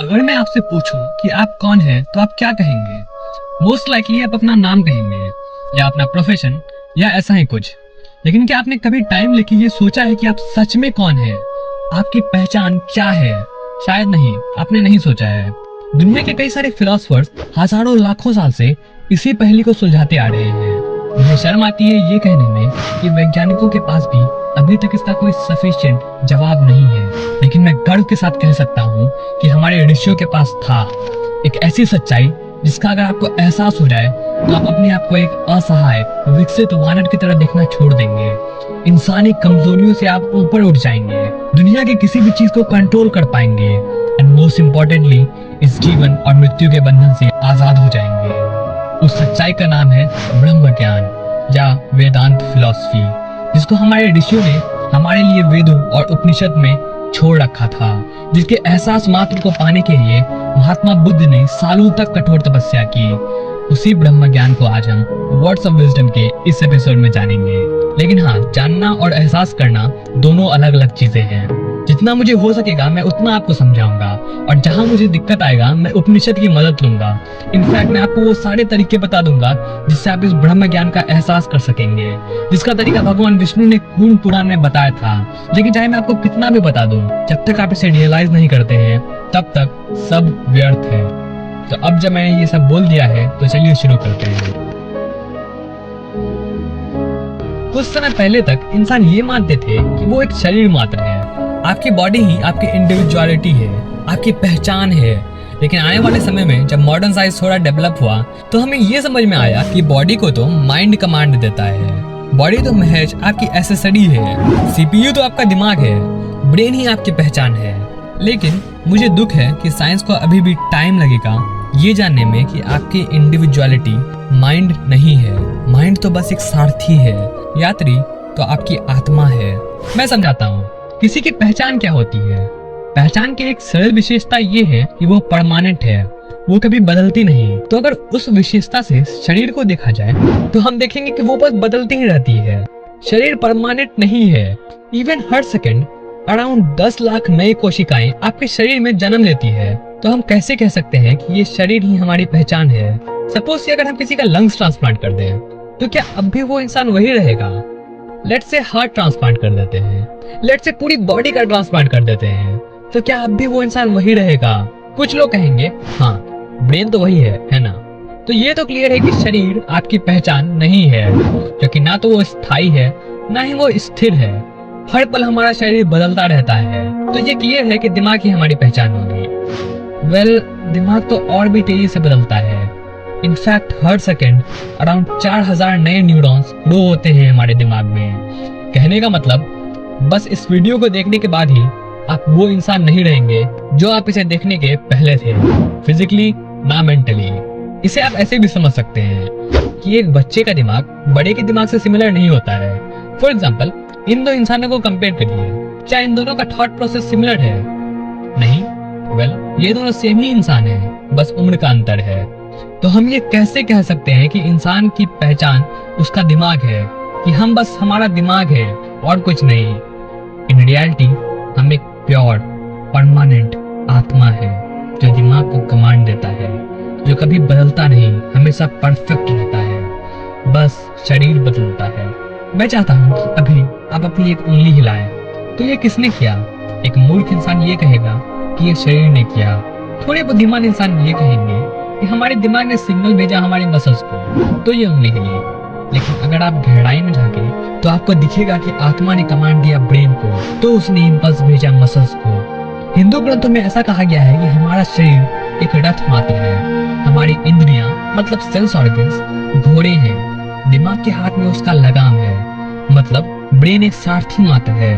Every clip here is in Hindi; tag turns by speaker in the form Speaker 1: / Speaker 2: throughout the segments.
Speaker 1: अगर मैं आपसे पूछूं कि आप कौन हैं, तो आप क्या कहेंगे? मोस्ट लाइकली आप अपना नाम कहेंगे या अपना प्रोफेशन या ऐसा ही कुछ। लेकिन क्या आपने कभी टाइम लेके ये सोचा है कि आप सच में कौन हैं? आपकी पहचान क्या है? शायद नहीं, आपने नहीं सोचा है। दुनिया के कई सारे फिलोसफर्स हजारों लाखों साल से इसी पहेली को सुलझाते आ रहे हैं। मुझे शर्म आती है ये कहने में कि वैज्ञानिकों के पास भी अभी तक इसका कोई सफिशिएंट जवाब नहीं है, लेकिन मैं गर्व के साथ कह सकता हूँ कि हमारे ऋषियों के पास था एक ऐसी सच्चाई जिसका अगर आपको एहसास हो जाए तो आप अपने आप को एक असहाय विकसित वानर की तरह देखना छोड़ देंगे। इंसानी कमजोरियों से आप ऊपर उठ जाएंगे, दुनिया की किसी भी चीज को कंट्रोल कर पाएंगे एंड मोस्ट इम्पोर्टेंटली इस जीवन और मृत्यु के बंधन से आजाद हो जाएंगे। उस सच्चाई का नाम है ब्रह्म ज्ञान या वेदांत फिलॉसफी, जिसको हमारे ऋषियों ने हमारे लिए वेदों और उपनिषद में छोड़ रखा था, जिसके एहसास मात्र को पाने के लिए महात्मा बुद्ध ने सालों तक कठोर तपस्या की। उसी ब्रह्म ज्ञान को आज हम वर्ड्स ऑफ विजडम के इस एपिसोड में जानेंगे। लेकिन हाँ, जानना और एहसास करना दोनों अलग अलग चीजें हैं। जितना मुझे हो सकेगा मैं उतना आपको समझाऊंगा, और जहां मुझे दिक्कत आएगा मैं उपनिषद की मदद लूंगा। इनफैक्ट मैं आपको वो सारे तरीके बता दूंगा जिससे आप इस ब्रह्म ज्ञान का एहसास कर सकेंगे, जिसका तरीका भगवान विष्णु ने कूर्म पुराण में बताया था। लेकिन चाहे मैं आपको कितना भी बता दूं, जब तक आप इसे रियलाइज नहीं करते हैं तब तक सब व्यर्थ है। तो अब जब मैंने ये सब बोल दिया है तो चलिए शुरू करते हैं। कुछ समय पहले तक इंसान ये मानते थे कि वो एक शरीर मात्र है, आपकी बॉडी ही आपकी इंडिविजुअलिटी है, आपकी पहचान है। लेकिन आने वाले समय में जब मॉडर्न साइंस थोड़ा डेवलप हुआ तो हमें ये समझ में आया कि बॉडी को तो माइंड कमांड देता है। बॉडी तो महज आपकी एसेसरी है, सीपीयू तो आपका दिमाग है, ब्रेन ही आपकी पहचान है। लेकिन मुझे दुख है कि साइंस को अभी भी टाइम लगेगा ये जानने में कि आपकी इंडिविजुअलिटी माइंड नहीं है। माइंड तो बस एक सारथी है, यात्री तो आपकी आत्मा है। मैं समझाता हूँ किसी की पहचान क्या होती है। पहचान की एक सरल विशेषता ये है कि वो परमानेंट है, वो कभी बदलती नहीं। तो अगर उस विशेषता से शरीर को देखा जाए तो हम देखेंगे कि वो बस बदलती ही रहती है। शरीर परमानेंट नहीं है। इवन हर सेकंड अराउंड 10 लाख नई कोशिकाएं आपके शरीर में जन्म लेती है। तो हम कैसे कह सकते हैं कि ये शरीर ही हमारी पहचान है? सपोज कि अगर हम किसी का लंग्स ट्रांसप्लांट कर दें तो क्या अब भी वो इंसान वही रहेगा? लेट्स से हार्ट ट्रांसप्लांट कर देते हैं, लेट्स से पूरी बॉडी का ट्रांसप्लांट कर देते हैं, तो क्या अब भी वो इंसान वही रहेगा? कुछ लोग कहेंगे हाँ, ब्रेन तो वही है ना? तो ये तो क्लियर है कि शरीर आपकी पहचान नहीं है, क्योंकि ना तो वो स्थायी है ना ही वो स्थिर है। हर पल हमारा शरीर बदलता रहता है। तो ये क्लियर है कि दिमाग ही हमारी पहचान होगी। वेल, दिमाग तो और भी तेजी से बदलता है। इनफैक्ट हर सेकंड अराउंड 4000 नए न्यूरॉन्स ग्रो होते हैं हमारे दिमाग में। कहने का मतलब बस इस वीडियो को देखने के बाद ही आप वो इंसान नहीं रहेंगे जो आप इसे देखने के पहले थे, फिजिकली ना मेंटली। इसे आप ऐसे भी समझ सकते हैं कि एक बच्चे का दिमाग बड़े के दिमाग से सिमिलर नहीं होता है। फॉर एग्जाम्पल, इन दो इंसानों को कंपेयर करिए, क्या इन दोनों का थॉट प्रोसेस सिमिलर है? नहीं। वेल, ये दोनों सेम ही इंसान है, बस उम्र का अंतर है। तो हम ये कैसे कह सकते हैं कि इंसान की पहचान उसका दिमाग है, कि हम बस हमारा दिमाग है और कुछ नहीं? इन रियलिटी हम एक प्योर परमानेंट आत्मा है जो दिमाग को कमांड देता है, जो कभी बदलता नहीं, हमेशा परफेक्ट रहता है, बस शरीर बदलता है। मैं चाहता हूँ कि अभी आप अपनी एक उंगली हिलाएं। तो ये किसने किया? एक मूर्ख इंसान ये कहेगा कि ये शरीर ने किया। थोड़े बुद्धिमान इंसान ये कहेंगे कि हमारे दिमाग ने सिग्नल भेजा हमारे मसल्स को, तो ये उंगली हिली। लेकिन अगर आप गहराई में झांके तो आपको दिखेगा कि आत्मा ने कमांड दिया ब्रेन को, तो उसने इंपल्स भेजा मसल्स को। हिंदू ग्रंथों में ऐसा कहा गया है कि हमारा शरीर एक रथ मात्र है, हमारी इंद्रियां मतलब सेंस ऑर्गन्स घोड़े हैं, दिमाग के हाथ में उसका लगाम है। मतलब ब्रेन एक सारथी मात्र है,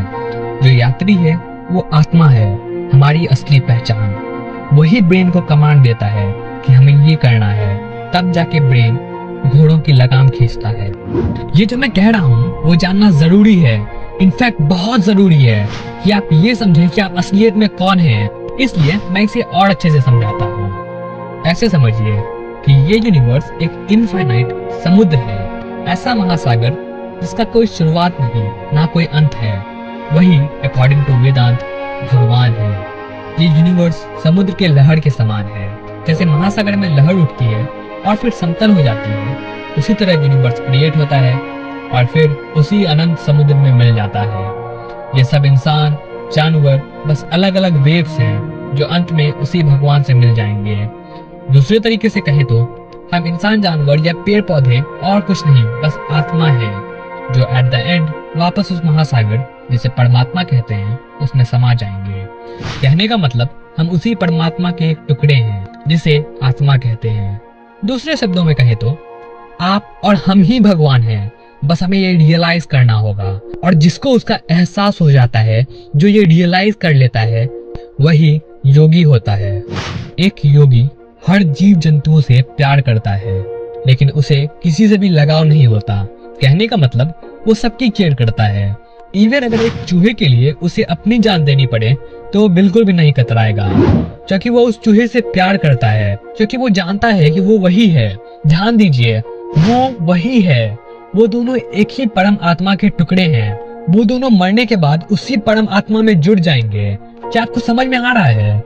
Speaker 1: जो यात्री है वो आत्मा है, हमारी असली पहचान। वही ब्रेन को कमांड देता है कि हमें ये करना है, तब जाके ब्रेन घोड़ों की लगाम खींचता है। ये जो मैं कह रहा हूँ वो जानना जरूरी है, इनफैक्ट बहुत जरूरी है कि आप ये समझें कि आप असलियत में कौन हैं। इसलिए मैं इसे और अच्छे से समझाता हूँ। ऐसे समझिए कि ये यूनिवर्स एक इनफाइनाइट समुद्र है, ऐसा महासागर जिसका कोई शुरुआत नहीं ना कोई अंत है। वही अकॉर्डिंग टू वेदांत भगवान है। ये यूनिवर्स समुद्र के लहर के समान है। जैसे महासागर में लहर उठती है और फिर समतल हो जाती है, उसी तरह यूनिवर्स क्रिएट होता है और फिर उसी अनंत समुद्र में मिल जाता है। ये सब इंसान, जानवर बस अलग अलग वेव्स हैं जो अंत में उसी भगवान से मिल जाएंगे। दूसरे तरीके से कहें तो हम इंसान, जानवर या पेड़ पौधे और कुछ नहीं, बस आत्मा है जो एट द एंड वापस उस महासागर जिसे परमात्मा कहते हैं उसमें समा जाएंगे। कहने का मतलब हम उसी परमात्मा के एक टुकड़े हैं जिसे आत्मा कहते हैं। दूसरे शब्दों में कहें तो आप और हम ही भगवान हैं, बस हमें ये रियलाइज करना होगा। और जिसको उसका एहसास हो जाता है, जो ये रियलाइज कर लेता है, वही योगी होता है। एक योगी हर जीव जंतुओं से प्यार करता है, लेकिन उसे किसी से भी लगाव नहीं होता। कहने का मतलब वो सबकी केयर करता है। इवन अगर एक चूहे के लिए उसे अपनी जान देनी पड़े तो वो बिल्कुल भी नहीं कतराएगा, क्योंकि वो उस चूहे से प्यार करता है, क्योंकि वो जानता है कि वो वही है। ध्यान दीजिए, वो वही है। वो दोनों एक ही परम आत्मा के टुकड़े हैं। वो दोनों मरने के बाद उसी परम आत्मा में जुड़ जाएंगे। क्या आपको समझ में आ रहा है?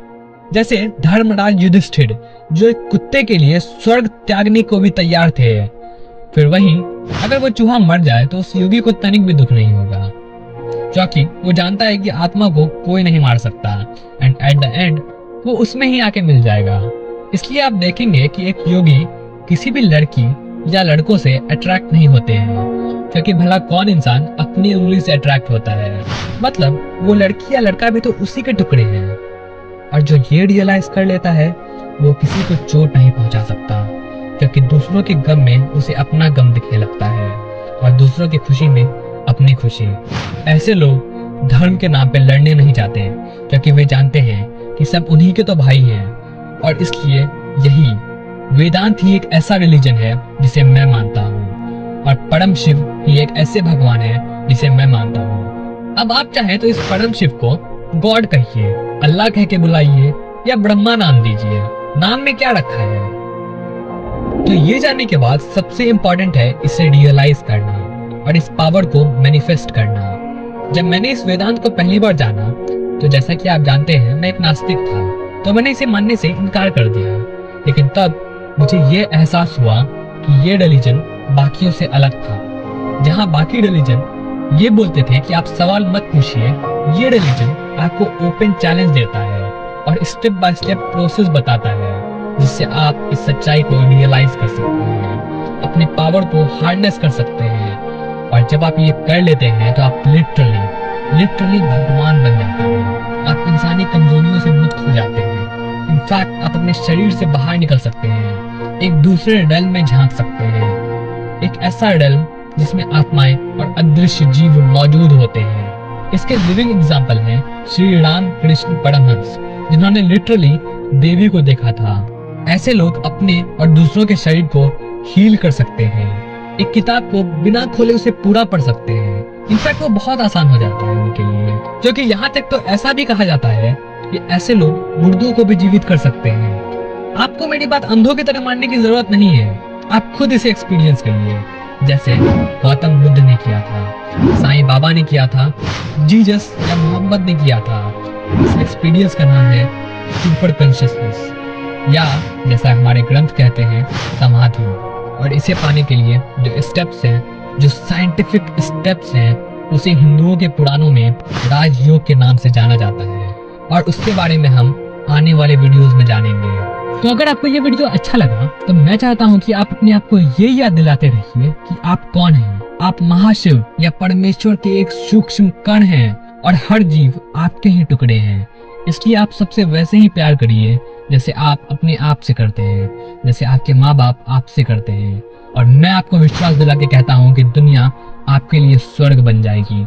Speaker 1: जैसे धर्मराज युधिष्ठिर जो एक कुत्ते के लिए स्वर्ग त्यागने को भी तैयार थे, फिर वहीं अगर वो चूहा मर जाए तो उस योगी को तनिक भी दुख नहीं होगा, क्योंकि वो जानता है कि आत्मा को कोई नहीं मार सकता एंड एट द एंड वो उसमें ही आके मिल जाएगा। इसलिए आप देखेंगे कि एक योगी किसी भी लड़की या लड़कों से अट्रैक्ट नहीं होते हैं, क्योंकि भला कौन इंसान अपनी उंगली से अट्रैक्ट होता है। मतलब वो लड़की या लड़का भी तो उसी के टुकड़े हैं। और जो ये रियलाइज कर लेता है वो किसी को चोट नहीं पहुंचा सकता, क्योंकि दूसरों के गम में उसे अपना गम दिखने लगता है और दूसरों की खुशी में अपनी खुशी। ऐसे लोग धर्म के नाम पे लड़ने नहीं जाते, क्योंकि वे जानते हैं कि सब उन्हीं के तो भाई हैं। और इसलिए यही वेदांत ही एक ऐसा रिलीजन है जिसे मैं मानता हूँ, और परम शिव ही एक ऐसे भगवान है जिसे मैं मानता हूँ। अब आप चाहे तो इस परम शिव को गॉड कहिए, अल्लाह कह के बुलाइए या ब्रह्मा नाम दीजिए, नाम में क्या रखा है। तो ये जानने के बाद सबसे इम्पोर्टेंट है इसे रियलाइज करना और इस पावर को मैनिफेस्ट करना। जब मैंने इस वेदांत को पहली बार जाना तो जैसा कि आप जानते हैं मैं एक नास्तिक था, तो मैंने इसे मानने से इनकार कर दिया। लेकिन तब मुझे ये एहसास हुआ कि ये रिलीजन बाकियों से अलग था। जहाँ बाकी रिलीजन ये बोलते थे कि आप सवाल मत पूछिए, ये रिलीजन आपको ओपन चैलेंज देता है और स्टेप बाय स्टेप प्रोसेस बताता है, जिससे आप इस सच्चाई को रियलाइज कर सकते हैं, अपनी पावर को हार्नेस कर सकते हैं। और जब आप ये कर लेते हैं तो आप लिटरली भगवान बन जाते हैं। आप इंसानी कमजोरियों से मुक्त हो जाते हैं। इनफैक्ट आप अपने शरीर से बाहर निकल सकते हैं, एक दूसरे रेल्म में झांक सकते हैं, एक ऐसा रेल्म जिसमें आत्माएं और अदृश्य जीव मौजूद होते हैं। इसके लिविंग एग्जाम्पल हैं श्री राम कृष्ण परमहंस, जिन्होंने लिटरली देवी को देखा था। ऐसे लोग अपने और दूसरों के शरीर को हील कर सकते हैं, एक किताब को बिना खोले उसे पूरा पढ़ सकते हैं। इनफैक्ट वो बहुत आसान हो जाता है उनके लिए, क्योंकि यहाँ तक तो ऐसा भी कहा जाता है कि ऐसे लोग मुर्दों को भी जीवित कर सकते हैं। आपको मेरी बात अंधों की तरह मानने की जरूरत नहीं है, आप खुद इसे एक्सपीरियंस करिए, जैसे गौतम बुद्ध ने किया था, साईं बाबा ने किया था, जीसस या मोहम्मद ने किया था। इस एक्सपीरियंस का नाम है सुपर कॉन्शियसनेस, या जैसा हमारे ग्रंथ कहते हैं समाधि। और इसे पाने के लिए जो स्टेप्स हैं, जो साइंटिफिक स्टेप्स हैं, उसे हिंदुओं के पुराणों में राजयोग के नाम से जाना जाता है, और उसके बारे में हम आने वाले वीडियोस में जानेंगे। तो अगर आपको ये वीडियो अच्छा लगा तो मैं चाहता हूँ कि आप अपने आप को ये याद दिलाते रहिए कि आप कौन हैं। आप महाशिव या परमेश्वर के एक सूक्ष्म कण हैं, और हर जीव आपके ही टुकड़े हैं। इसलिए आप सबसे वैसे ही प्यार करिए जैसे आप अपने आप से करते हैं, जैसे आपके माँ बाप आपसे करते हैं। और मैं आपको विश्वास दिला के कहता हूँ कि दुनिया आपके लिए स्वर्ग बन जाएगी।